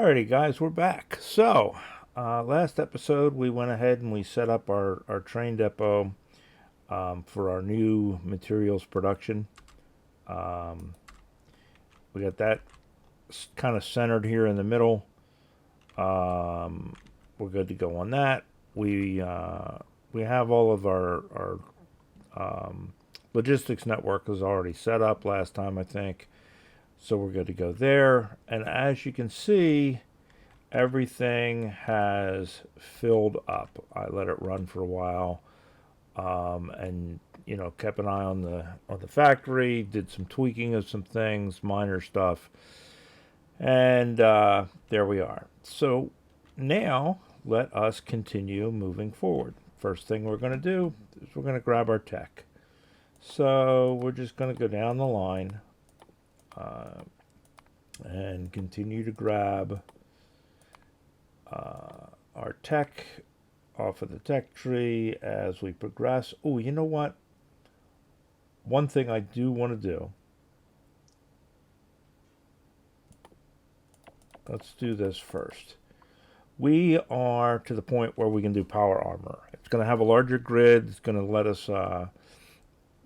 Alrighty, guys, we're back. So, last episode we went ahead and we set up our train depot for our new materials production. We got that kind of centered here in the middle. We're good to go on that. We have all of our logistics network was already set up last time, I think. So we're good to go there. And as you can see, everything has filled up. I let it run for a while, and kept an eye on the factory. Did some tweaking of some things, minor stuff, and there we are. So now let us continue moving forward. First thing we're going to do is we're going to grab our tech. So we're just going to go down the line. And continue to grab our tech off of the tech tree as we progress. Oh, you know what? One thing I do want to do. Let's do this first. We are to the point where we can do power armor. It's going to have a larger grid. It's going to let us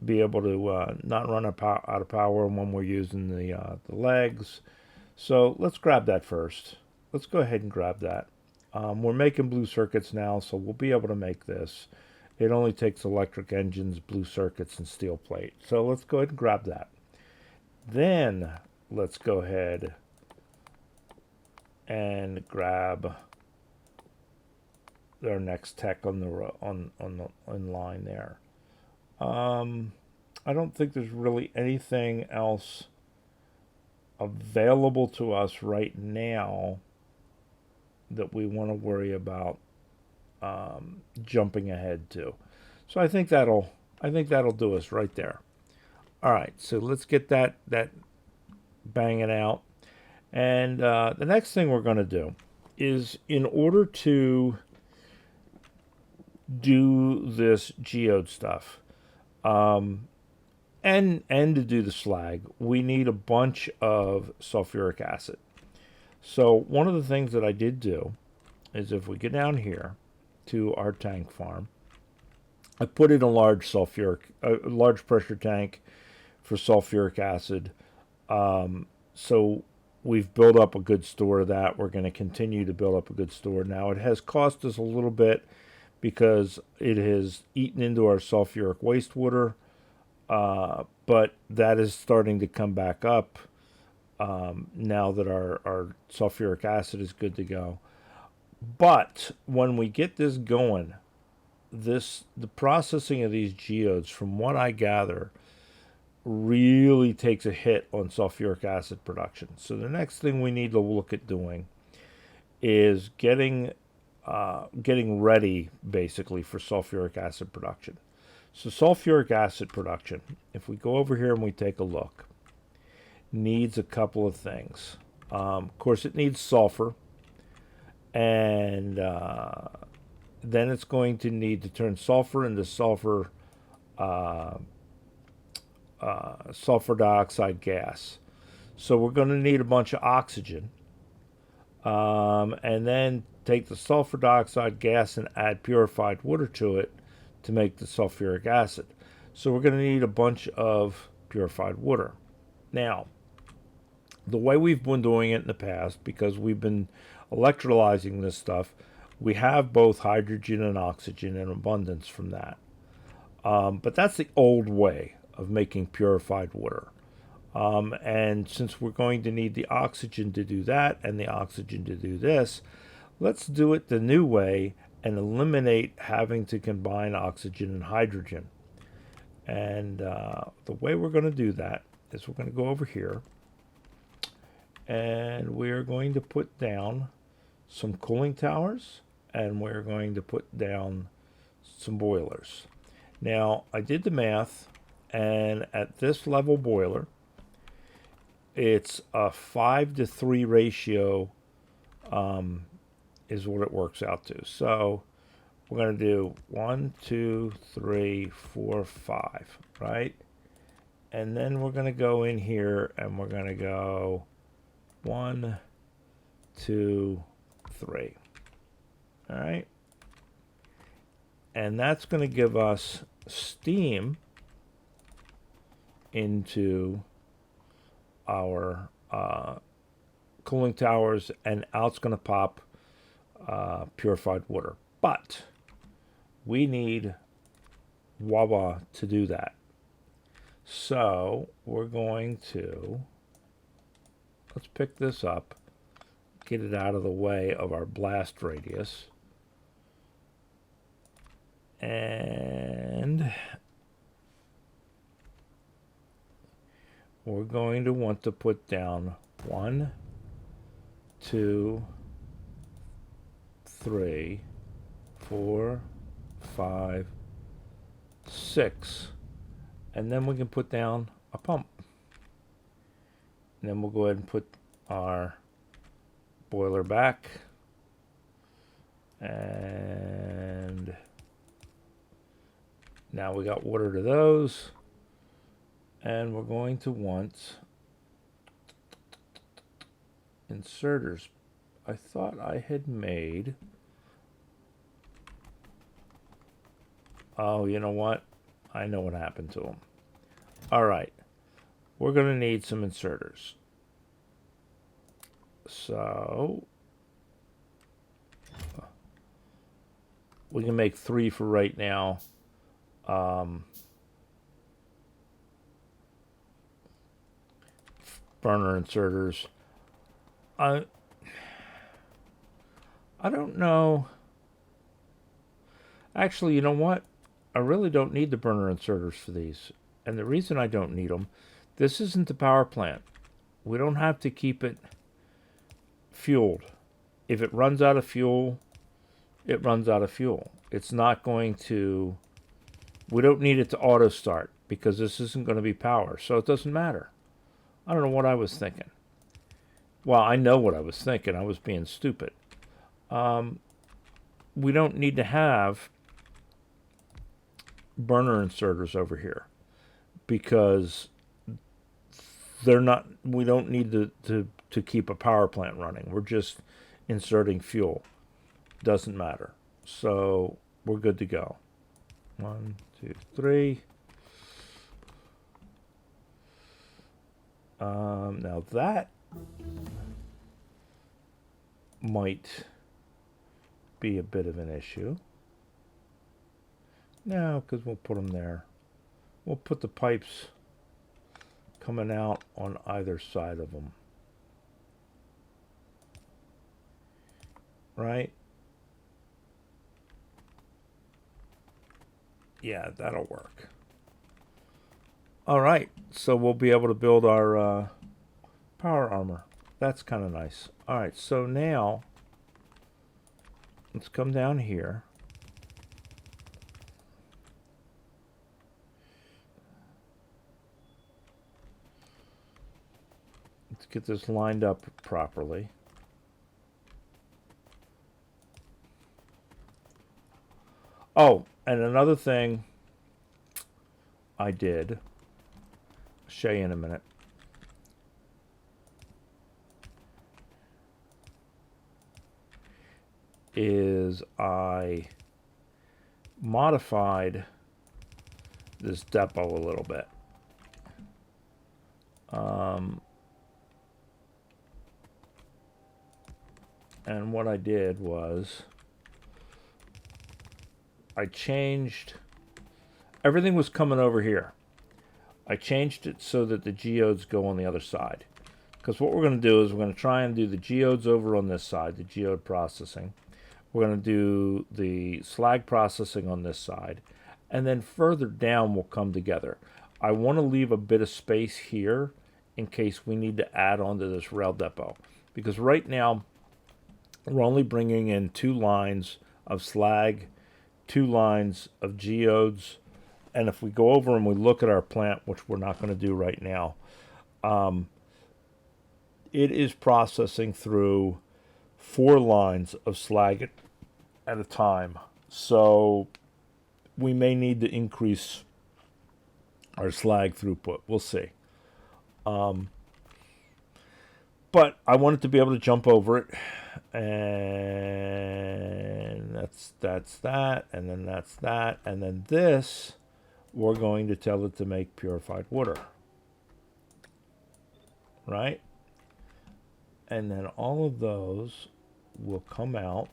be able to not run out of power when we're using the legs. So let's grab that first. Let's go ahead and grab that. We're making blue circuits now, so we'll be able to make this. It only takes electric engines, blue circuits, and steel plate. So let's go ahead and grab that. Then let's go ahead and grab our next tech on the line there. I don't think there's really anything else available to us right now that we want to worry about jumping ahead to. So I think that'll do us right there. All right, so let's get that banging out. And the next thing we're going to do is, in order to do this geode stuff, and to do the slag, we need a bunch of sulfuric acid. So one of the things that I did do is, if we get down here to our tank farm, I put in a large pressure tank for sulfuric acid. So we've built up a good store of that. We're going to continue to build up a good store. Now, it has cost us a little bit because it has eaten into our sulfuric wastewater. But that is starting to come back up now that our sulfuric acid is good to go. But when we get this going, the processing of these geodes, from what I gather, really takes a hit on sulfuric acid production. So the next thing we need to look at doing is getting ready, basically, for sulfuric acid production. So sulfuric acid production, if we go over here and we take a look, needs a couple of things. Of course, it needs sulfur, and then it's going to need to turn sulfur into sulfur dioxide gas. So we're going to need a bunch of oxygen, and then take the sulfur dioxide gas and add purified water to it to make the sulfuric acid. So we're going to need a bunch of purified water. Now, the way we've been doing it in the past, because we've been electrolyzing this stuff, we have both hydrogen and oxygen in abundance from that. But that's the old way of making purified water. And since we're going to need the oxygen to do that and the oxygen to do this, let's do it the new way and eliminate having to combine oxygen and hydrogen. And the way we're going to do that is, we're going to go over here, and we're going to put down some cooling towers, and we're going to put down some boilers. Now, I did the math, and at this level boiler, it's a 5-to-3 ratio is what it works out to. So we're going to do 1, 2, 3, 4, 5, right? And then we're going to go in here and we're going to go 1, 2, 3. All right. And that's going to give us steam into our cooling towers, and out's going to pop purified water. But we need Wawa to do that. So we're going to, let's pick this up, get it out of the way of our blast radius. And we're going to want to put down 1, 2, 3, 4, 5, 6. And then we can put down a pump. And then we'll go ahead and put our boiler back. And now we got water to those. And we're going to want inserters. I thought I had made... Oh, you know what? I know what happened to them. All right. We're going to need some inserters. So we can make 3 for right now. Burner inserters. I don't know. Actually, you know what? I really don't need the burner inserters for these. And the reason I don't need them, this isn't the power plant. We don't have to keep it fueled. If it runs out of fuel, it runs out of fuel. It's not going to... We don't need it to auto start because this isn't going to be power. So it doesn't matter. I don't know what I was thinking. Well, I know what I was thinking. I was being stupid. We don't need to have burner inserters over here because they're not, we don't need to keep a power plant running. We're just inserting fuel. Doesn't matter. So we're good to go. 1, 2, 3. Now that might be a bit of an issue. No, because we'll put them there. We'll put the pipes coming out on either side of them. Right? Yeah, that'll work. All right, so we'll be able to build our power armor. That's kind of nice. All right, so now let's come down here. Let's get this lined up properly. Oh, and another thing I did, I'll show you in a minute, is I modified this depot a little bit. And what I did was I changed, everything was coming over here. I changed it so that the geodes go on the other side. Because what we're going to do is we're going to try and do the geodes over on this side, the geode processing. We're going to do the slag processing on this side. And then further down we'll come together. I want to leave a bit of space here in case we need to add on to this rail depot. Because right now we're only bringing in 2 lines of slag, 2 lines of geodes, and if we go over and we look at our plant, which we're not going to do right now, it is processing through 4 lines of slag at a time. So we may need to increase our slag throughput. We'll see. But I wanted to be able to jump over it, and that's that, and then that's that, and then this, we're going to tell it to make purified water, right? And then all of those will come out.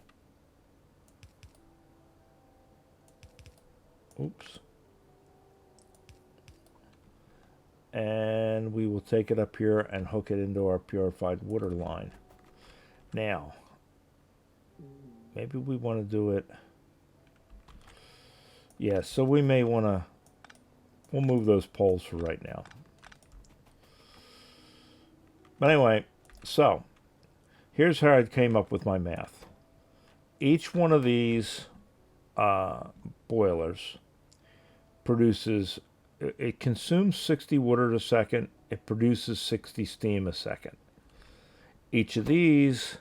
Oops. And we will take it up here and hook it into our purified water line. Now, maybe we want to do it. Yeah, so we may want to, we'll move those poles for right now. But anyway, so here's how I came up with my math. Each one of these boilers produces, it consumes 60 water a second. It produces 60 steam a second. Each of these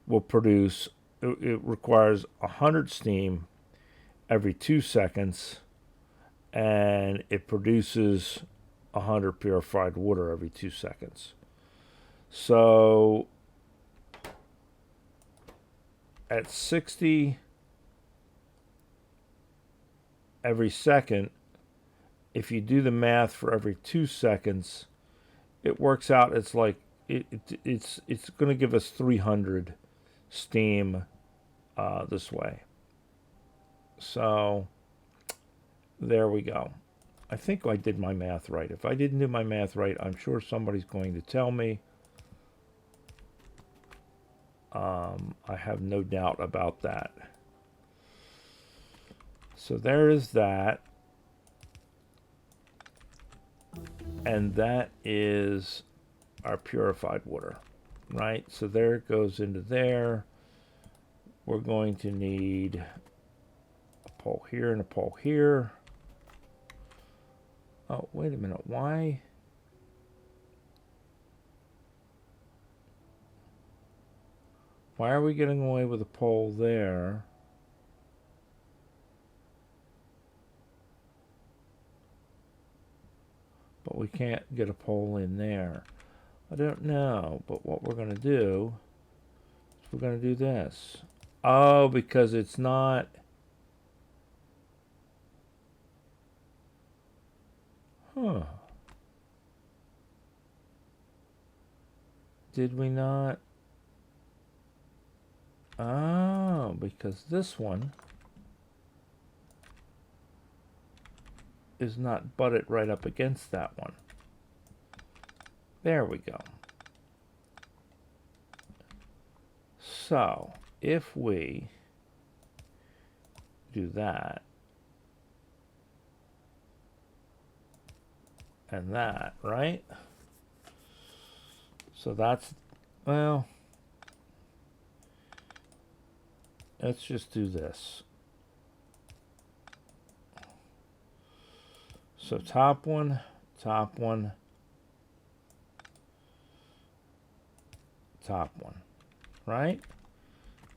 will produce, it requires 100 steam every 2 seconds, and it produces 100 purified water every 2 seconds. So at 60 every second, if you do the math for every 2 seconds, it works out, it's like it's going to give us 300 steam this way. So there we go. I think I did my math right. If I didn't do my math right, I'm sure somebody's going to tell me. I have no doubt about that. So there is that. And that is our purified water, right? So there it goes into there. We're going to need a pole here and a pole here. Oh, wait a minute. Why? Why are we getting away with a pole there? But we can't get a pole in there. I don't know, but what we're going to do is we're going to do this. Oh, because it's not... Huh. Did we not? Oh, because this one is not butted right up against that one. There we go. So, if we do that, and that, right? So that's, well, let's just do this. So top one, top one, top one, right?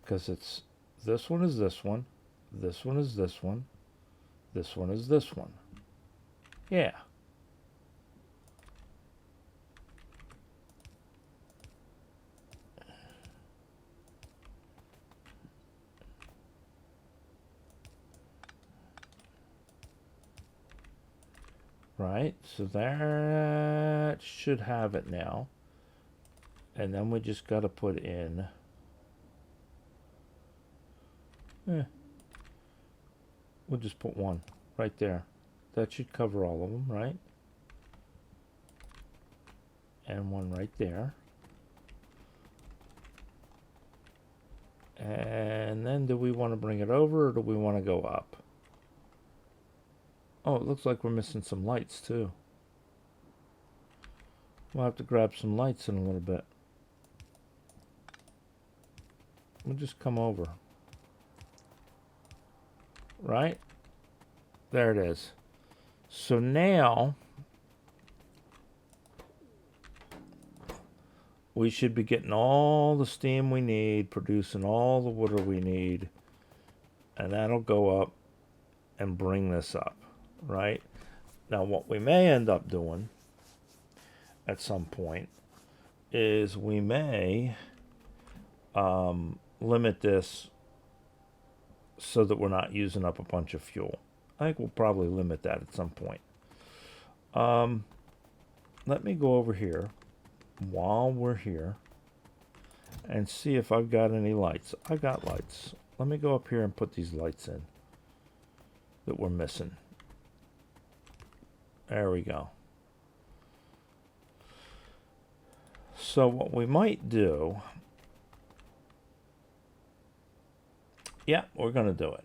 Because it's, this one is this one, this one is this one, this one is this one. Yeah. Right, so that should have it now. And then we just got to put in... we'll just put one right there. That should cover all of them, right? And one right there. And then do we want to bring it over, or do we want to go up? Oh, it looks like we're missing some lights too. We'll have to grab some lights in a little bit. We'll just come over. Right? There it is. So now we should be getting all the steam we need, producing all the water we need, and that'll go up and bring this up. Right? Now what we may end up doing at some point, is we may limit this so that we're not using up a bunch of fuel. I think we'll probably limit that at some point. Let me go over here while we're here and see if I've got any lights. I got lights. Let me go up here and put these lights in that we're missing. There we go. So what we might do, yeah, we're going to do it.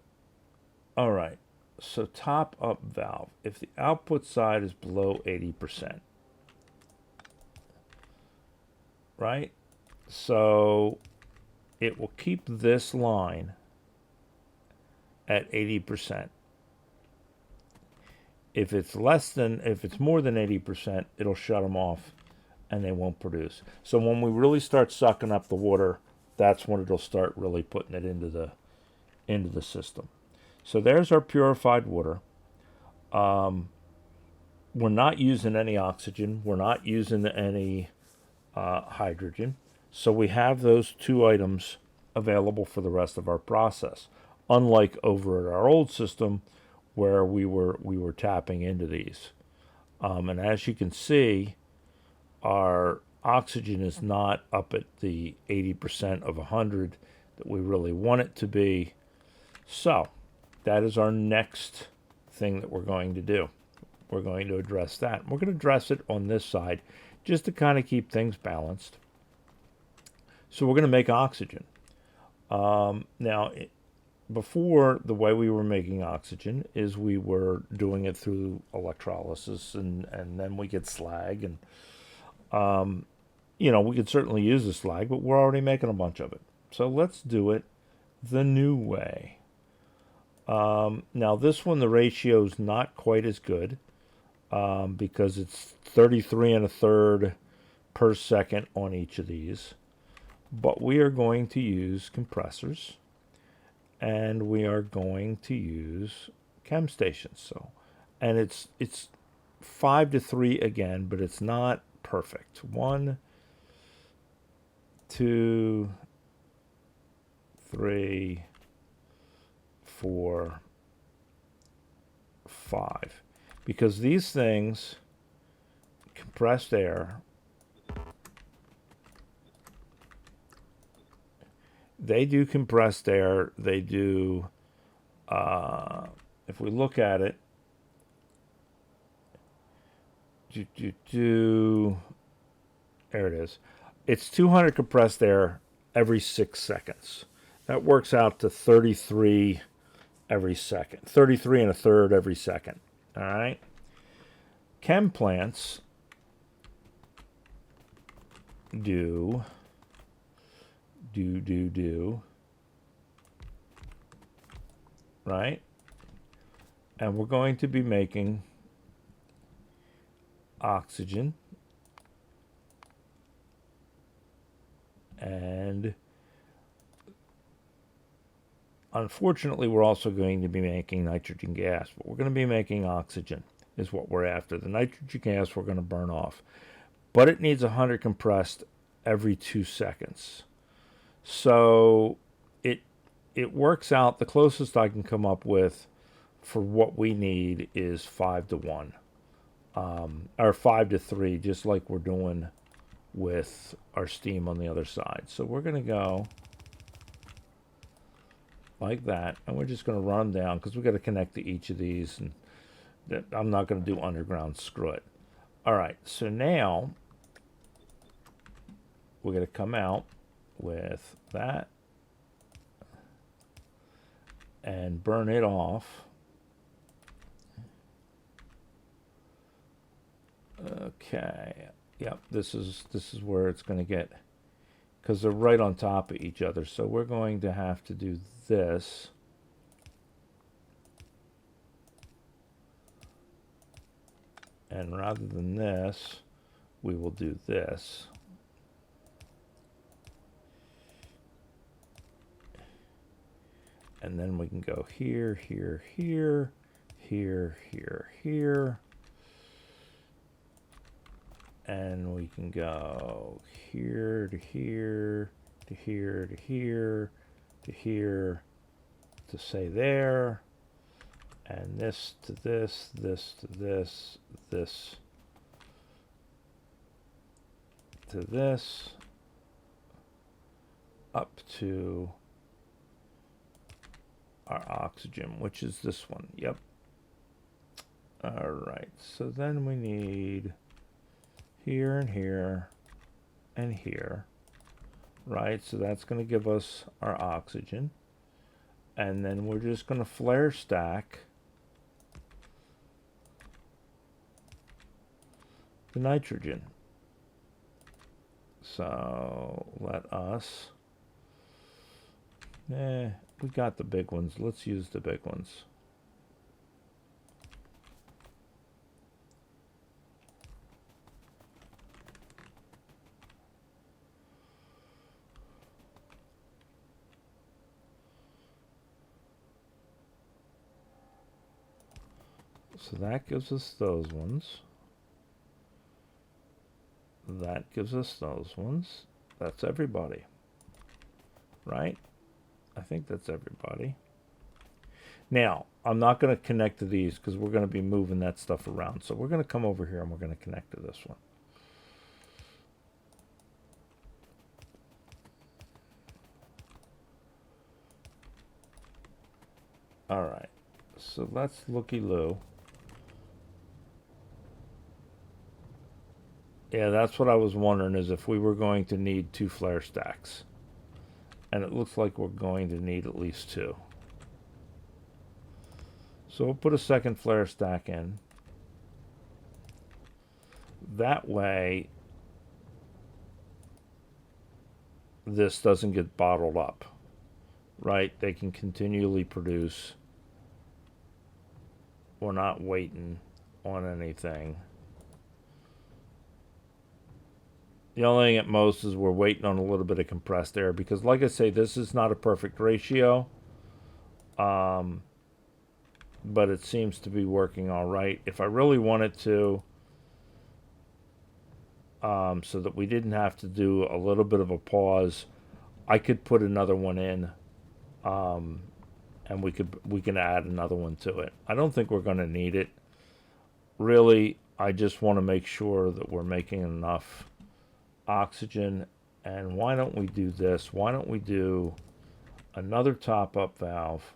All right. So top up valve. If the output side is below 80%, right? So it will keep this line at 80%. If it's more than 80%, it'll shut them off and they won't produce. So when we really start sucking up the water, that's when it'll start really putting it into the system. So there's our purified water. We're not using any oxygen. We're not using any hydrogen. So we have those two items available for the rest of our process. Unlike over at our old system where we were tapping into these. And as you can see, our oxygen is not up at the 80% of 100 that we really want it to be. So that is our next thing that we're going to do. We're going to address that. We're going to address it on this side just to kind of keep things balanced. So we're going to make oxygen. Before, the way we were making oxygen is we were doing it through electrolysis, and then we get slag, and we could certainly use the slag, but we're already making a bunch of it. So let's do it the new way. Now this one, the ratio is not quite as good because it's 33 1/3 per second on each of these, but we are going to use compressors. And we are going to use chem stations. So, and it's 5-3 again, but it's not perfect. 1, 2, 3, 4, 5. Because these things, compressed air, they do compressed air. They do, if we look at it, there it is. It's 200 compressed air every 6 seconds. That works out to 33 every second. 33 1/3 every second. All right. Chem plants do. Right? And we're going to be making oxygen. And unfortunately, we're also going to be making nitrogen gas, but we're going to be making oxygen is what we're after. The nitrogen gas we're going to burn off. But it needs 100 compressed every 2 seconds. So it works out, the closest I can come up with for what we need is 5-1. Or 5-3, just like we're doing with our steam on the other side. So we're going to go like that, and we're just going to run down because we've got to connect to each of these, and I'm not going to do underground, screw it. All right, so now we're going to come out with that and burn it off. Okay, yep, this is where it's going to get, because they're right on top of each other. So we're going to have to do this. And rather than this, we will do this. And then we can go here, here, here, here, here, here. And we can go here to here to here to here to here to say there, and this to this, this to this, this to this, up to our oxygen, which is this one. Yep. All right, so then we need here and here and here, right? So that's going to give us our oxygen. And then we're just going to flare stack the nitrogen. So let us, we got the big ones. Let's use the big ones. So that gives us those ones. That gives us those ones. That's everybody. Right? I think that's everybody. Now, I'm not going to connect to these because we're going to be moving that stuff around. So we're going to come over here and we're going to connect to this one. All right. So let's looky-loo. Yeah, that's what I was wondering, is if we were going to need 2 flare stacks. And it looks like we're going to need at least 2. So we'll put a second flare stack in. That way, this doesn't get bottled up, right? They can continually produce. We're not waiting on anything. The only thing at most is we're waiting on a little bit of compressed air because, like I say, this is not a perfect ratio. But it seems to be working all right. If I really wanted to, so that we didn't have to do a little bit of a pause, I could put another one in, and we can add another one to it. I don't think we're going to need it. Really, I just want to make sure that we're making enough oxygen. And why don't we do this? Why don't we do another top-up valve?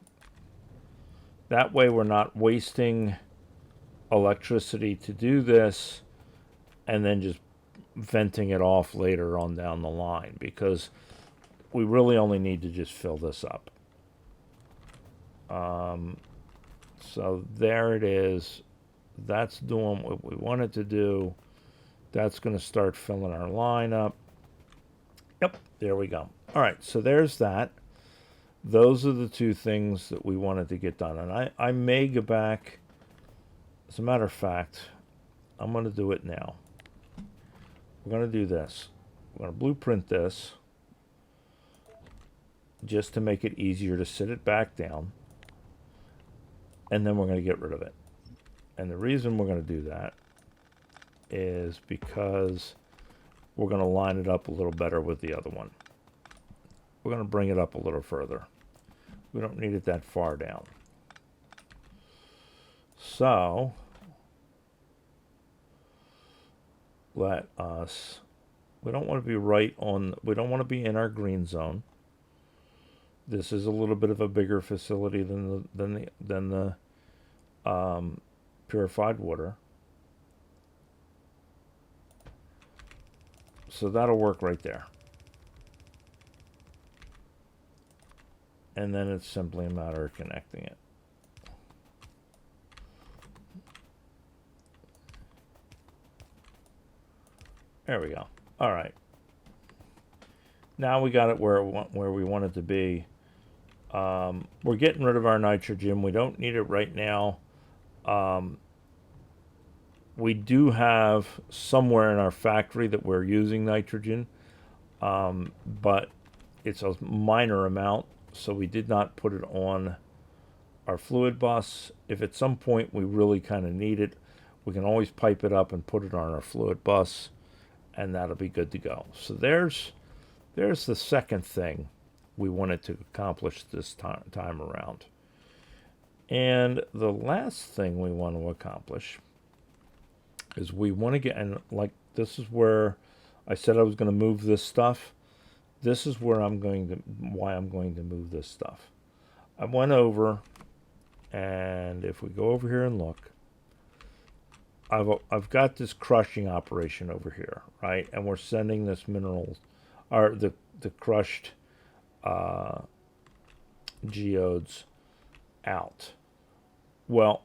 That way we're not wasting electricity to do this and then just venting it off later on down the line, because we really only need to just fill this up. So there it is. That's doing what we wanted to do. That's going to start filling our line up. Yep, there we go. All right, so there's that. Those are the 2 things that we wanted to get done. And I may go back. As a matter of fact, I'm going to do it now. We're going to do this. We're going to blueprint this just to make it easier to sit it back down. And then we're going to get rid of it. And the reason we're going to do that is because we're going to line it up a little better with the other one. We're going to bring it up a little further. We don't need it that far down. So let us, we don't want to be right on, we don't want to be in our green zone. This is a little bit of a bigger facility than the purified water. So that'll work right there. And then it's simply a matter of connecting it. There we go. All right. Now we got it where we want it to be. We're getting rid of our nitrogen. We don't need it right now. We do have somewhere in our factory that we're using nitrogen, but it's a minor amount, so we did not put it on our fluid bus. If at some point we really kind of need it, we can always pipe it up and put it on our fluid bus. and that'll be good to go. So there's the second thing we wanted to accomplish this time around. And the last thing we want to accomplish is we want to get, and like this is where I said I was going to move this stuff. This is where why I'm going to move this stuff. I went over, and if we go over here and look, I've got this crushing operation over here, right? And we're sending this mineral, or the crushed geodes out. Well,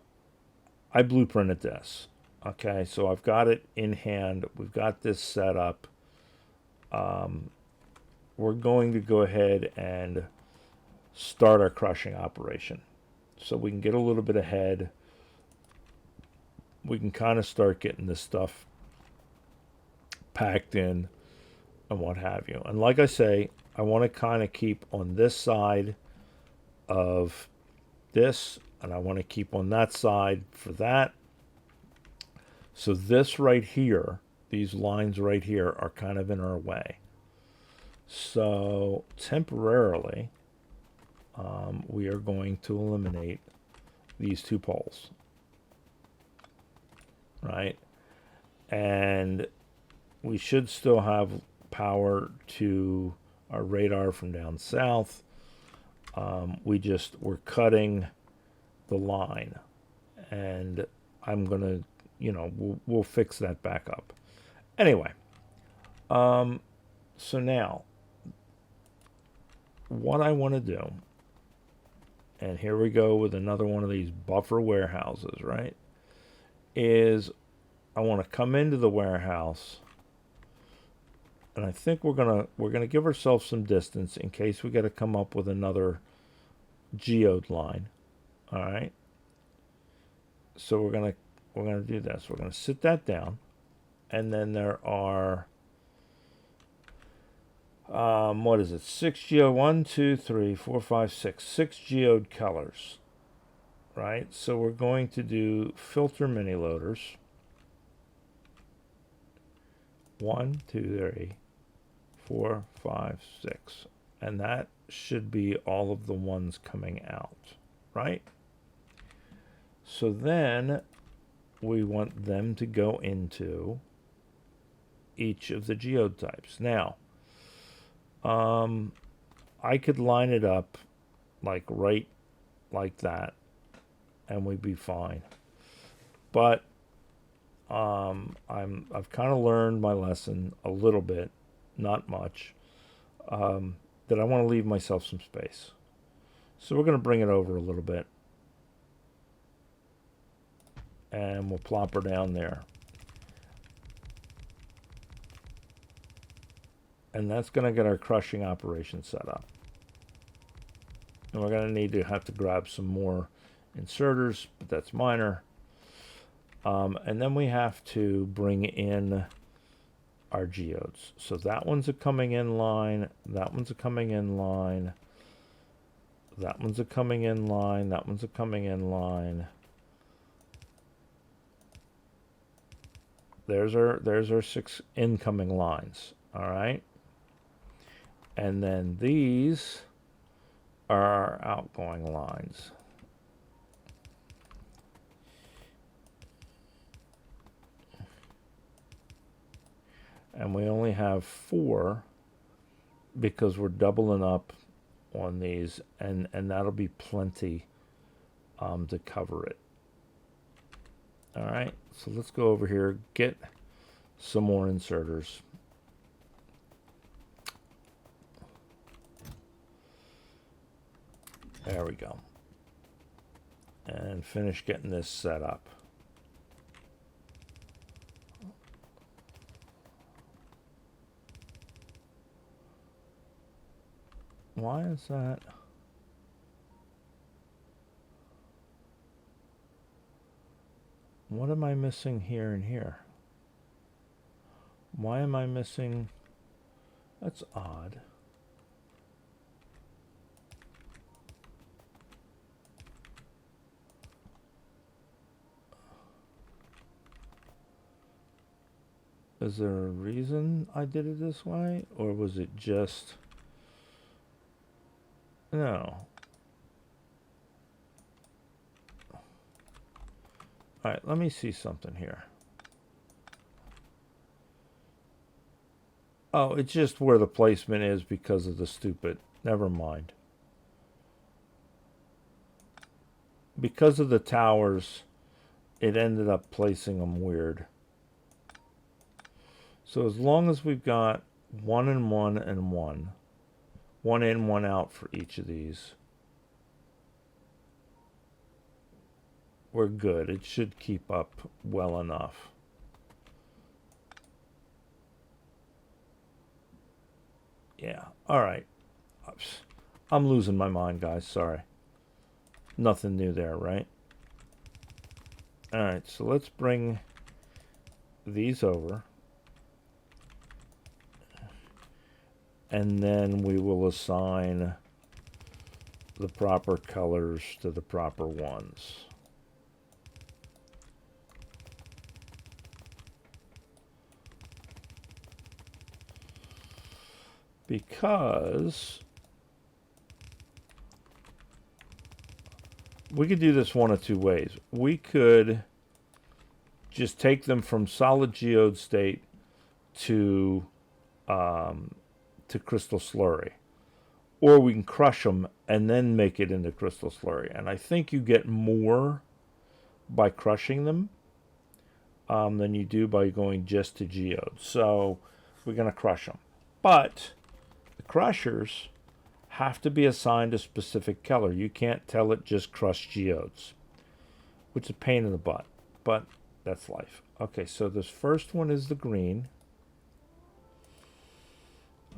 I blueprinted this. Okay, so I've got it in hand. We've got this set up. We're going to go ahead and start our crushing operation. So we can get a little bit ahead. We can kind of start getting this stuff packed in and what have you. And like I say, I want to kind of keep on this side of this, and I want to keep on that side for that. So this right here, these lines right here are kind of in our way. So temporarily, we are going to eliminate these two poles, right? And we should still have power to our radar from down south. We're cutting the line, and I'm gonna, we'll fix that back up. Anyway, so now what I want to do, and here we go with another one of these buffer warehouses, right? Is I want to come into the warehouse, and I think we're gonna give ourselves some distance in case we got to come up with another geode line. All right. So we're gonna do this. We're gonna sit that down, and then there are what is it? 6 geode, 1, 2, 3, 4, 5, 6. 6 geode colors. Right? So we're going to do filter mini loaders. 1, 2, 3, 4, 5, 6. And that should be all of the ones coming out. Right? So then we want them to go into each of the geode types. Now, I could line it up right like that, and we'd be fine. But I've kind of learned my lesson a little bit, not much, that I want to leave myself some space. So we're going to bring it over a little bit, and we'll plop her down there. And that's going to get our crushing operation set up. And we're going to have to grab some more inserters, but that's minor. And then we have to bring in our geodes. So that one's a coming in line, that one's a coming in line, that one's a coming in line, that one's a coming in line. There's our 6 incoming lines. All right. And then these are our outgoing lines. And we only have 4 because we're doubling up on these, and that'll be plenty to cover it. All right, so let's go over here, get some more inserters. There we go. And finish getting this set up. Why is that? What am I missing here and here? Why am I missing? That's odd. Is there a reason I did it this way? Or was it just... No. Alright, let me see something here. Oh, it's just where the placement is because of the stupid... Never mind. Because of the towers, it ended up placing them weird. So as long as we've got 1 and 1 and 1, 1 in, 1 out for each of these, we're good. It should keep up well enough. Yeah, all right. I'm losing my mind, guys. Sorry. Nothing new there, right? All right, so let's bring these over. And then we will assign the proper colors to the proper ones. Because we could do this one of two ways. We could just take them from solid geode state to crystal slurry, or we can crush them and then make it into crystal slurry. And I think you get more by crushing them than you do by going just to geode. So we're going to crush them, but the crushers have to be assigned a specific color. You can't tell it just crush geodes, which is a pain in the butt, but that's life. Okay, so this first one is the green.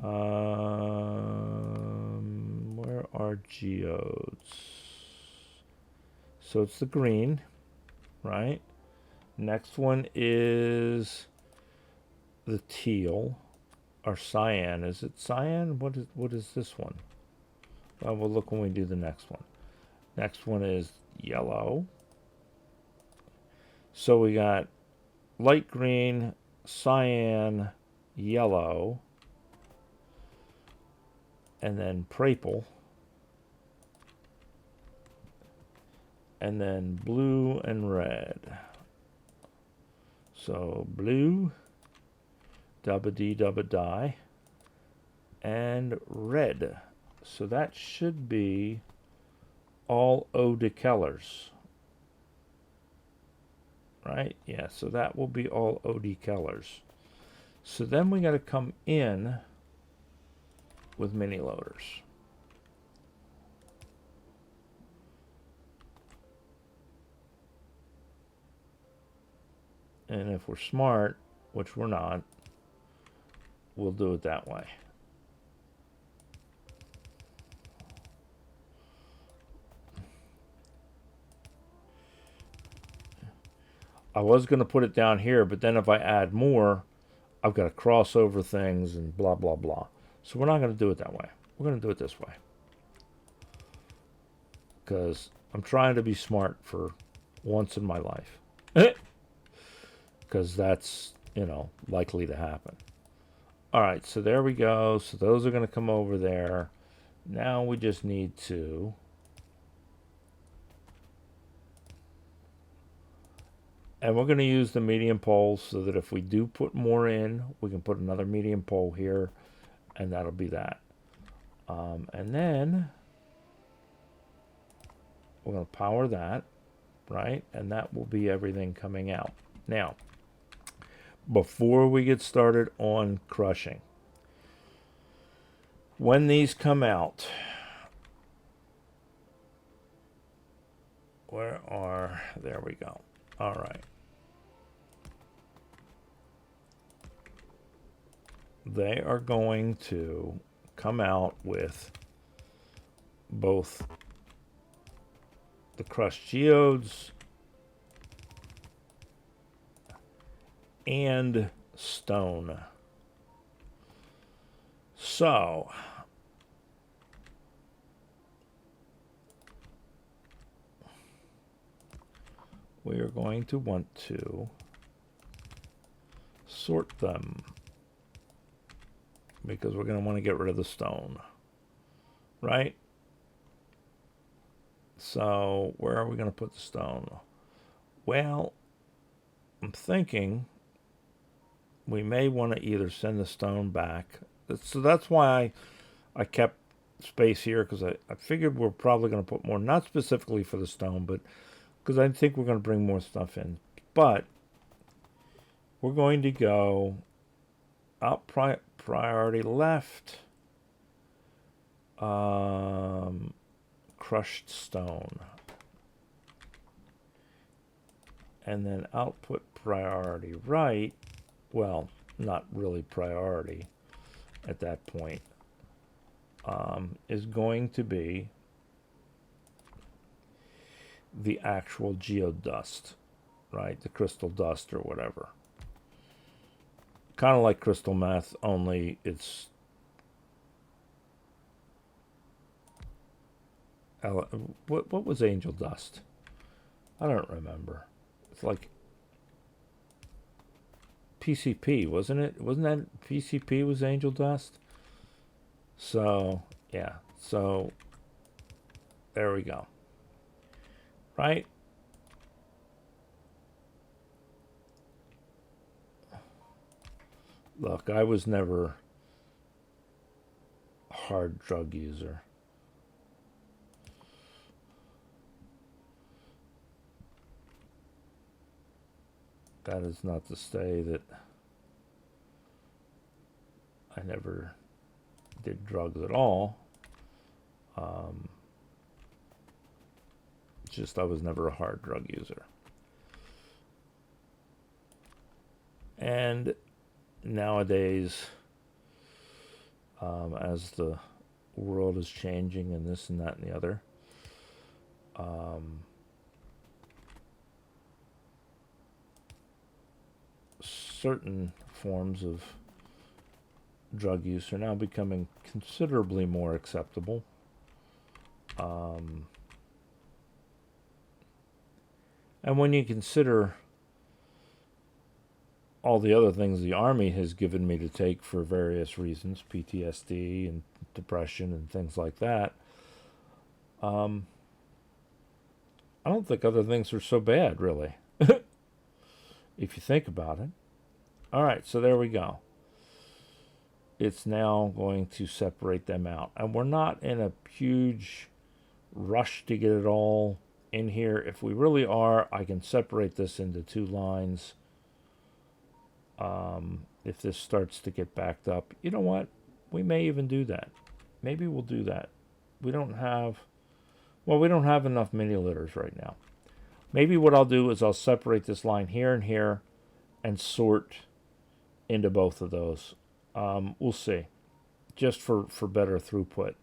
Where are geodes? So it's the green, right? Next one is the teal or cyan. Is it cyan? What is this one? Well, we'll look when we do the next one. Next one is yellow. So we got light green, cyan, yellow, and then purple, and then blue and red. So blue, dubba dee dubba die, and red. So that should be all eau de colors, right? Yeah, so that will be all eau de colors. So then we got to come in with mini loaders. And if we're smart, which we're not, we'll do it that way. I was going to put it down here, but then if I add more, I've got to cross over things and blah, blah, blah. So we're not going to do it that way. We're going to do it this way. Because I'm trying to be smart for once in my life. Because that's, you know, likely to happen. All right, so there we go. So those are going to come over there. Now we just need to... And we're going to use the medium pole so that if we do put more in, we can put another medium pole here, and that'll be that. And then we're going to power that, right? And that will be everything coming out. Now, before we get started on crushing, when these come out, there we go. All right. They are going to come out with both the crushed geodes and stone. So we are going to want to sort them, because we're going to want to get rid of the stone, right? So where are we going to put the stone? Well, I'm thinking we may want to either send the stone back. So that's why I kept space here, because I figured we're probably going to put more, not specifically for the stone, but because I think we're going to bring more stuff in. But we're going to go out priority left, crushed stone, and then output priority right. Well, not really priority at that point, is going to be the actual geodust, right? The crystal dust or whatever. Kind of like crystal meth, only it's what was angel dust? I don't remember. It's like PCP, wasn't it? Wasn't that PCP was angel dust? So, yeah. So, there we go. Right? Look, I was never a hard drug user. That is not to say that I never did drugs at all. Just I was never a hard drug user. And nowadays, as the world is changing and this and that and the other, certain forms of drug use are now becoming considerably more acceptable. And when you consider all the other things the Army has given me to take for various reasons, PTSD and depression and things like that, I don't think other things are so bad, really, if you think about it. All right, so there we go. It's now going to separate them out. And we're not in a huge rush to get it all in here. If we really are, I can separate this into two lines. If this starts to get backed up, you know what? We may even do that. Maybe we'll do that. We don't have enough mini-loaders right now. Maybe what I'll do is I'll separate this line here and here and sort into both of those. We'll see. Just for better throughput.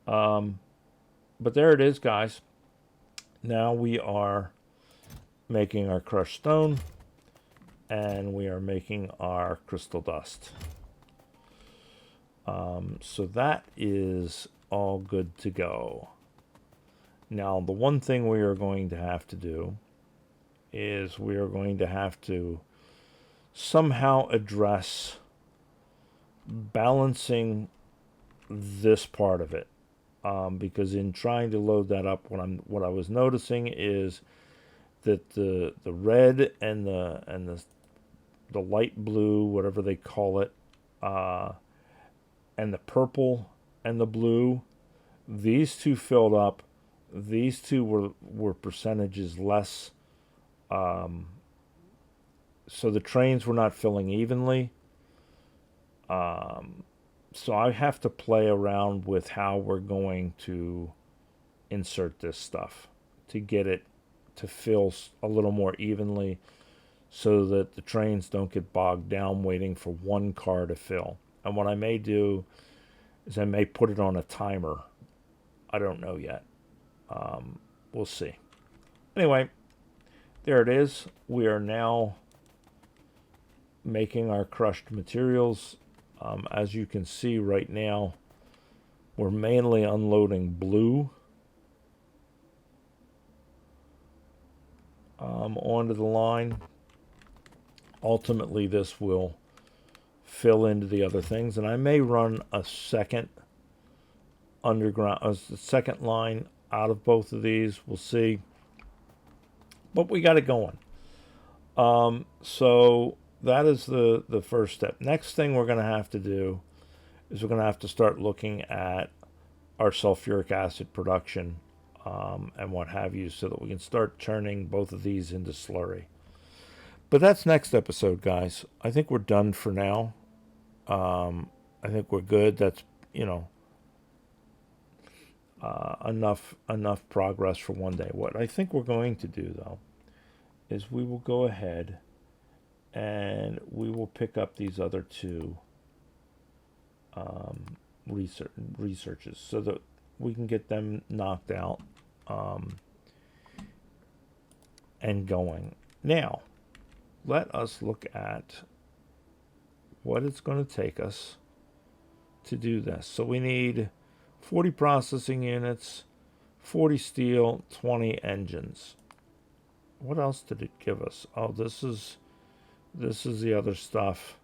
But there it is, guys. Now we are making our crushed stone, and we are making our crystal dust. So that is all good to go. Now, the one thing we are going to have to do is we are going to have to somehow address balancing this part of it. Because in trying to load that up, what I was noticing is that the red and the light blue, whatever they call it, and the purple and the blue, these two filled up. These two were percentages less. So the trains were not filling evenly. So I have to play around with how we're going to insert this stuff to get it to fill a little more evenly, so that the trains don't get bogged down waiting for one car to fill. And what I may do is I may put it on a timer. I don't know yet. We'll see. Anyway, there it is. We are now making our crushed materials. As you can see right now, we're mainly unloading blue onto the line. ultimately this will fill into the other things, and I may run a second underground, a second line out of both of these. We'll see, but we got it going. So that is the first step. Next thing we're going to have to do is we're going to have to start looking at our sulfuric acid production and what have you, so that we can start turning both of these into slurry. But that's next episode, guys. I think we're done for now. I think we're good. That's, you know, enough progress for one day. What I think we're going to do, though, is we will go ahead and we will pick up these other two researches so that we can get them knocked out and going. Now, let us look at what it's going to take us to do this. So we need 40 processing units, 40 steel, 20 engines. What else did it give us? Oh, this is the other stuff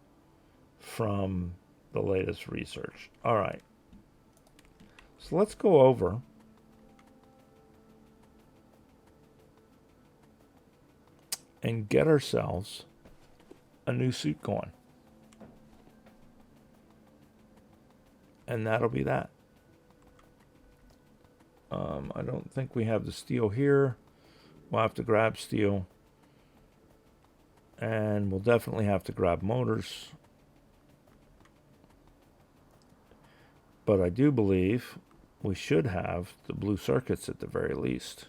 from the latest research. All right. So let's go over and get ourselves a new suit going. And that'll be that. I don't think we have the steel here. We'll have to grab steel. And we'll definitely have to grab motors. But I do believe we should have the blue circuits at the very least.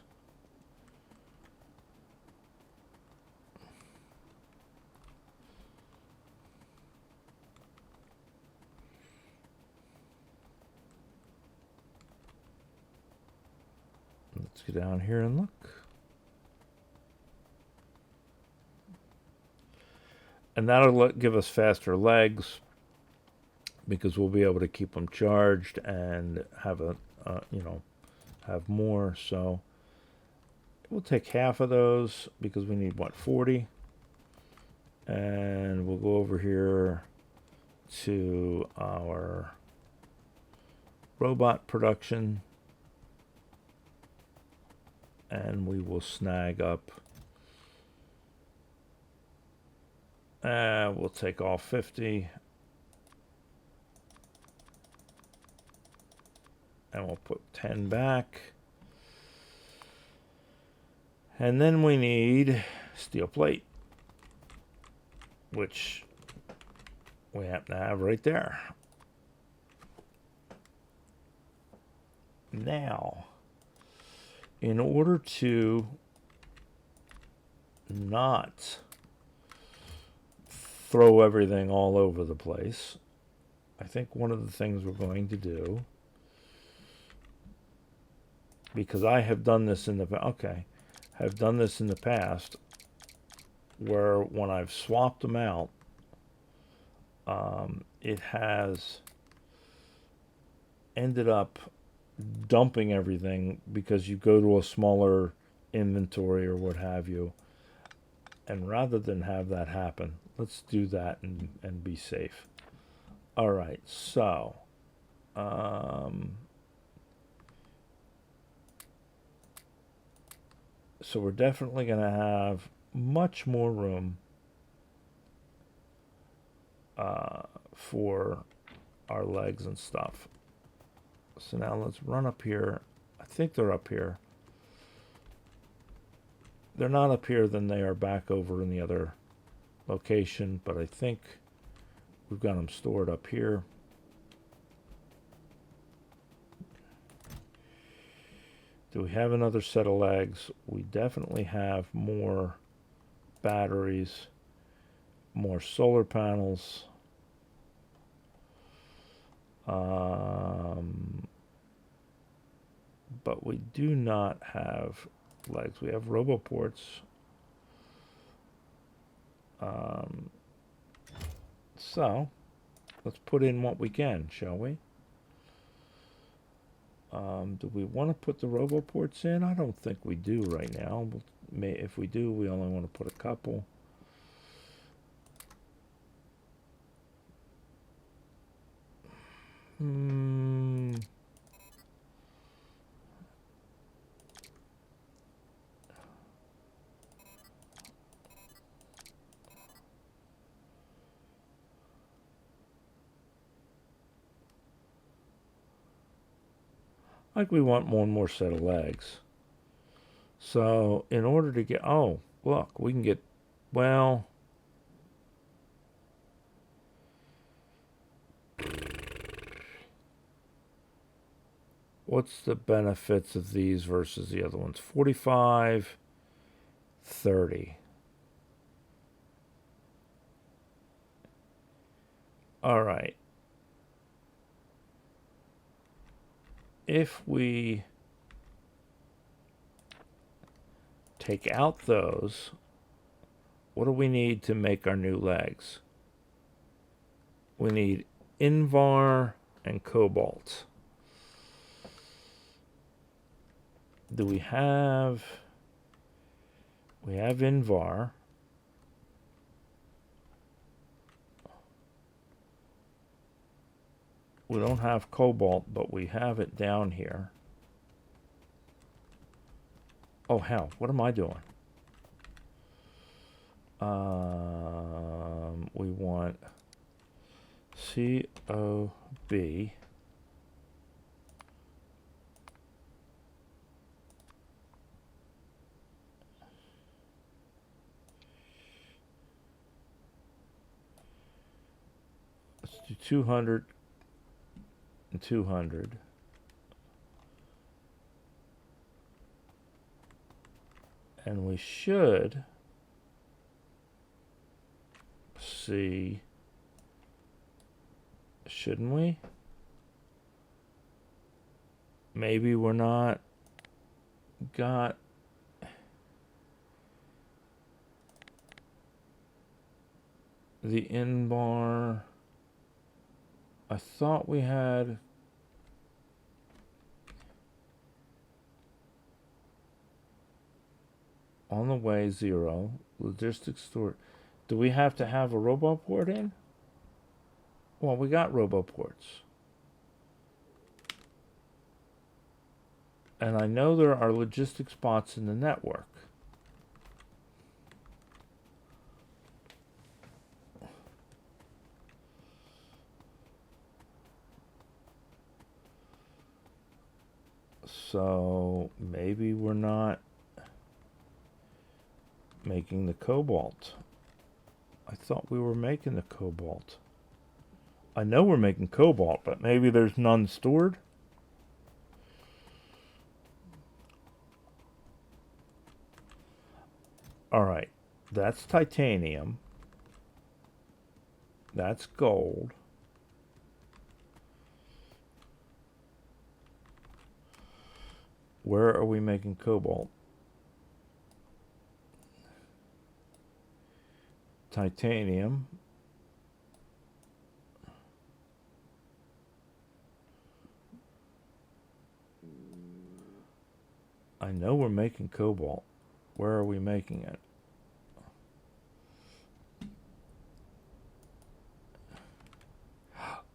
Let's get down here and look. And that'll give us faster legs, because we'll be able to keep them charged and have have more. So we'll take half of those, because we need, what, 40? And we'll go over here to our robot production, and we will snag up, we'll take all 50, and we'll put 10 back. And then we need steel plate, which we happen to have right there. Now, in order to not throw everything all over the place, I think one of the things we're going to do, because I have done this in the past, where when I've swapped them out, it has ended up dumping everything, because you go to a smaller inventory or what have you. And rather than have that happen, let's do that and be safe. All right, so so we're definitely going to have much more room for our legs and stuff. So now let's run up here. I think they're up here. They're not up here, then they are back over in the other location, but I think we've got them stored up here. Do we have another set of legs? We definitely have more batteries, more solar panels. But we do not have legs. We have roboports. So let's put in what we can, shall we? Do we want to put the roboports in? I don't think we do right now. If we do, we only want to put a couple. Like we want one more set of legs. So in order to get, oh, look, we can get, well, what's the benefits of these versus the other ones? 45, 30. All right. If we take out those, what do we need to make our new legs? We need Invar and Cobalt. Do we have Invar. We don't have Cobalt, but we have it down here. Oh, hell, what am I doing? We want COB. Let's do 200 and 200. And we should see, shouldn't we? Maybe we're not got the Invar. I thought we had on the way 0 logistics store. Do we have to have a RoboPort in? Well, we got RoboPorts. And I know there are logistic spots in the network. So maybe we're not making the Cobalt. I thought we were making the Cobalt. I know we're making Cobalt, but maybe there's none stored. All right, that's titanium. That's gold. Where are we making Cobalt? Titanium. I know we're making Cobalt. Where are we making it?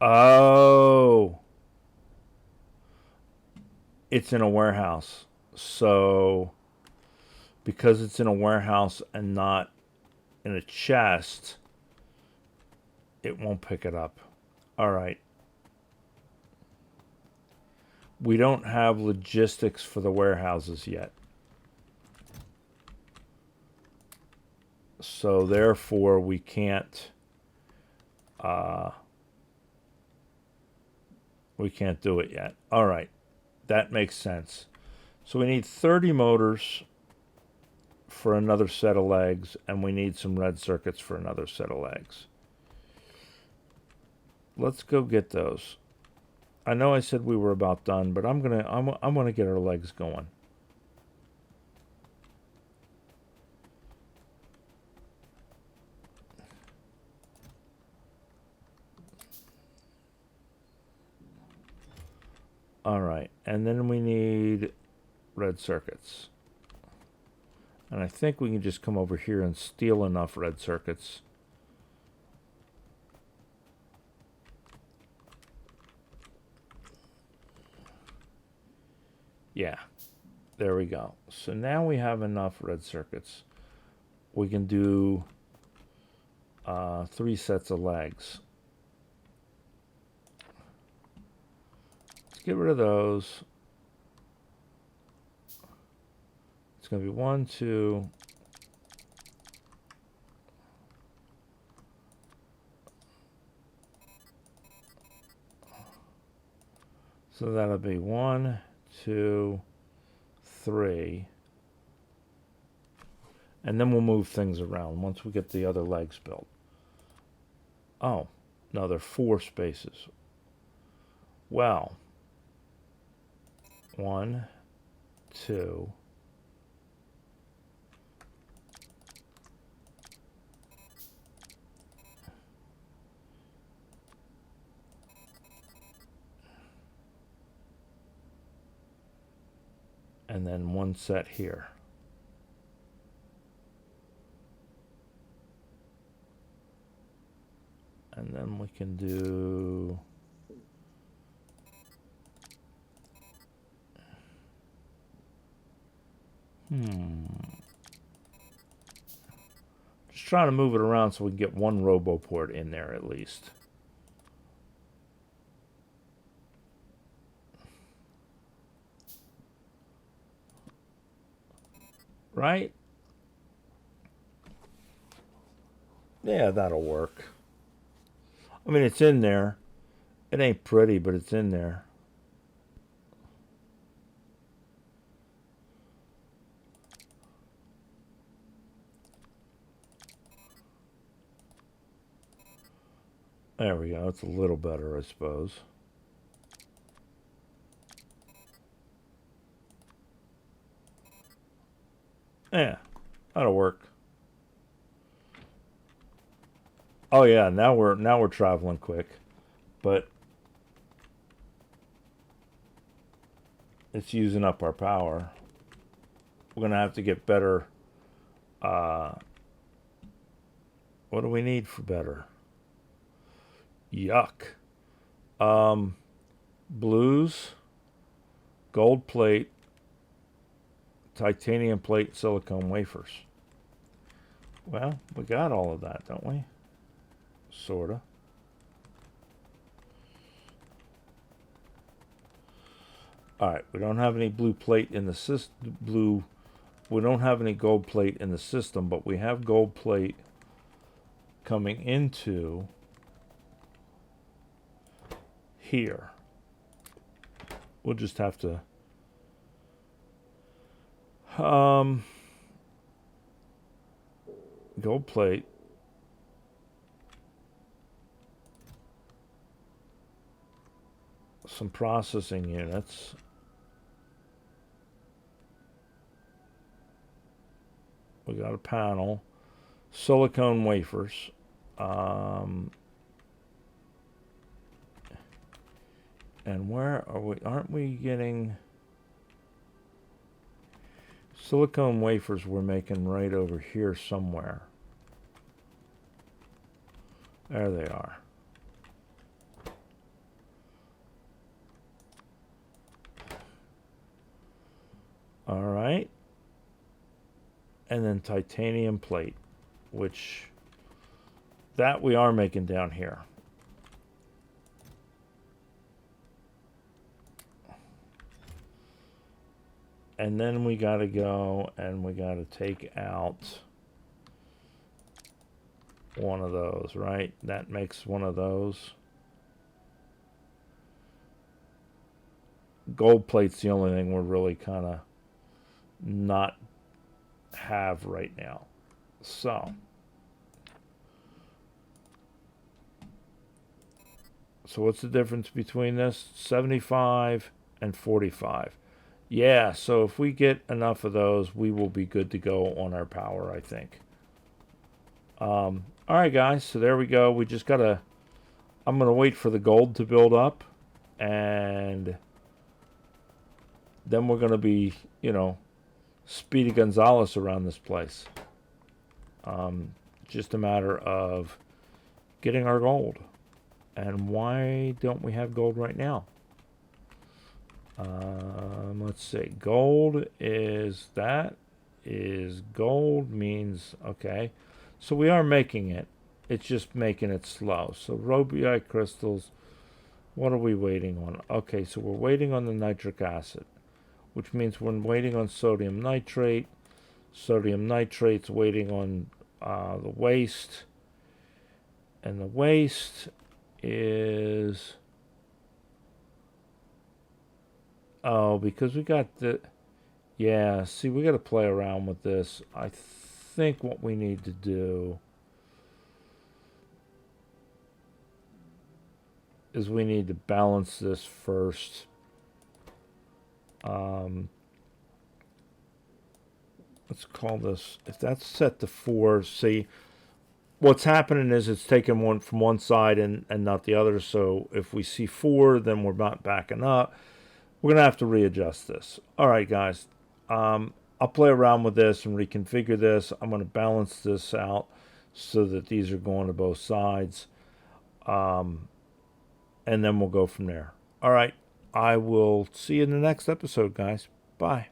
Oh, it's in a warehouse. So because it's in a warehouse and not in a chest, it won't pick it up. All right. We don't have logistics for the warehouses yet. So therefore we can't do it yet. All right. That makes sense. So we need 30 motors for another set of legs, and we need some red circuits for another set of legs. Let's go get those. I know I said we were about done, but I'm gonna get our legs going. All right, and then we need red circuits. And I think we can just come over here and steal enough red circuits. Yeah, there we go. So now we have enough red circuits. We can do 3 sets of legs. Let's get rid of those. It's going to be 1, 2. So that'll be 1, 2, 3. And then we'll move things around once we get the other legs built. Oh, no, they're 4 spaces. Well, 1, 2. And then 1 set here. And then we can do just trying to move it around so we can get 1 RoboPort in there at least. Right? Yeah, that'll work. I mean, it's in there. It ain't pretty, but it's in there. There we go. It's a little better, I suppose. Yeah, that'll work. Oh yeah, now we're traveling quick, but it's using up our power. We're gonna have to get better. What do we need for better? Yuck. Blues, gold plate, titanium plate, silicone wafers. Well, we got all of that, don't we? Sorta. Alright, we don't have any blue plate in the system. We don't have any gold plate in the system, but we have gold plate coming into here. We'll just have to gold plate. Some processing units. We got a panel. Silicone wafers. And where are we? Aren't we getting silicone wafers? We're making right over here somewhere. There they are. All right. And then titanium plate, which that we are making down here. And then we got to go and we got to take out one of those, right? That makes one of those. Gold plate's the only thing we're really kind of not have right now. So what's the difference between this? 75 and 45. Yeah, so if we get enough of those, we will be good to go on our power, I think. All right, guys, so there we go. We just gotta, I'm gonna wait for the gold to build up, and then we're gonna be, you know, Speedy Gonzales around this place. Just a matter of getting our gold. And why don't we have gold right now? Let's see. Gold is that. Is gold means, okay. So we are making it. It's just making it slow. So rhobite crystals, what are we waiting on? Okay, so we're waiting on the nitric acid, which means we're waiting on sodium nitrate. Sodium nitrate's waiting on the waste. And the waste is... Oh, because we got the... Yeah, see, we got to play around with this. I think what we need to do is we need to balance this first. Let's call this, if that's set to 4, see, what's happening is it's taking one from one side and not the other. So if we see 4, then we're not backing up. We're going to have to readjust this. All right, guys. I'll play around with this and reconfigure this. I'm going to balance this out so that these are going to both sides. And then we'll go from there. All right. I will see you in the next episode, guys. Bye.